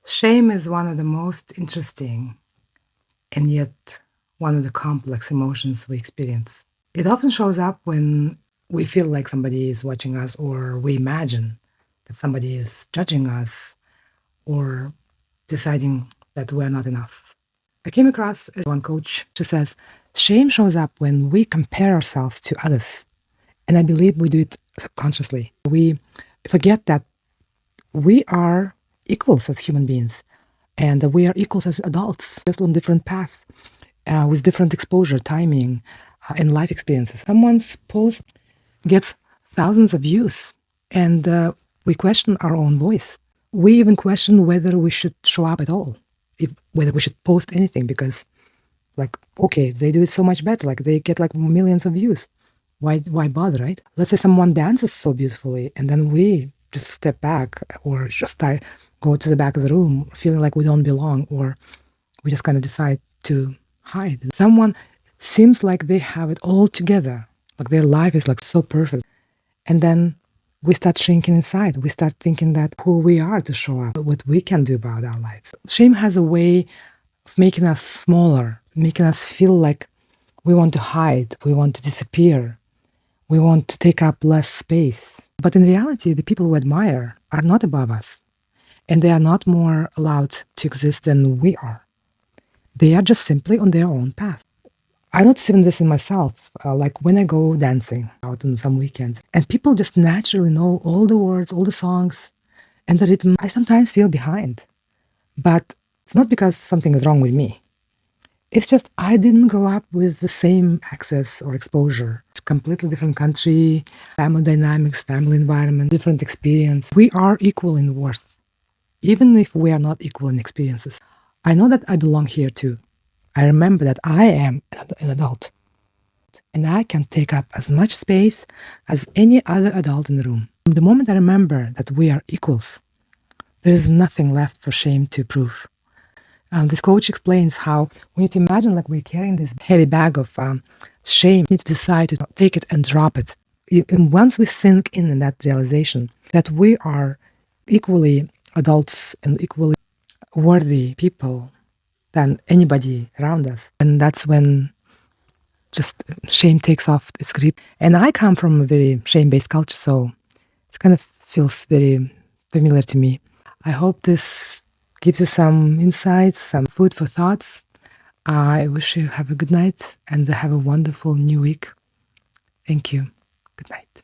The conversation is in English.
Shame is one of the most interesting and yet one of the complex emotions we experience. It often shows up when we feel like somebody is watching us, or we imagine that somebody is judging us or deciding that we're not enough. I came across one coach who says, shame shows up when we compare ourselves to others. And I believe we do it subconsciously. We forget that we are equals as human beings, and we are equals as adults, just on different paths, with different exposure, timing, and life experiences. Someone's post gets thousands of views, and we question our own voice. We even question whether we should show up at all, whether we should post anything, because, like, okay, they do it so much better. Like, they get like millions of views. Why bother, right? Let's say someone dances so beautifully, and then we just step back, or just go to the back of the room, feeling like we don't belong, or we just kind of decide to hide. And someone seems like they have it all together, like their life is like so perfect, and then we start shrinking inside. We start thinking that who we are to show up, what we can do about our lives. Shame has a way of making us smaller, making us feel like we want to hide, we want to disappear, we want to take up less space. But in reality, the people we admire are not above us, and they are not more allowed to exist than we are. They are just simply on their own path. I notice even this in myself, like when I go dancing out on some weekends, and people just naturally know all the words, all the songs, and the rhythm. I sometimes feel behind, but it's not because something is wrong with me. It's just I didn't grow up with the same access or exposure. It's a completely different country, family dynamics, family environment, different experience. We are equal in worth, even if we are not equal in experiences. I know that I belong here too. I remember that I am an adult, and I can take up as much space as any other adult in the room. The moment I remember that we are equals, there is nothing left for shame to prove. This coach explains how we need to imagine like we're carrying this heavy bag of shame. We need to decide to take it and drop it. And once we sink in that realization that we are equally adults and equally worthy people than anybody around us, and that's when just shame takes off its grip. And I come from a very shame-based culture, so it kind of feels very familiar to me. I hope this gives you some insights, some food for thoughts. I wish you have a good night and have a wonderful new week. Thank you. Good night.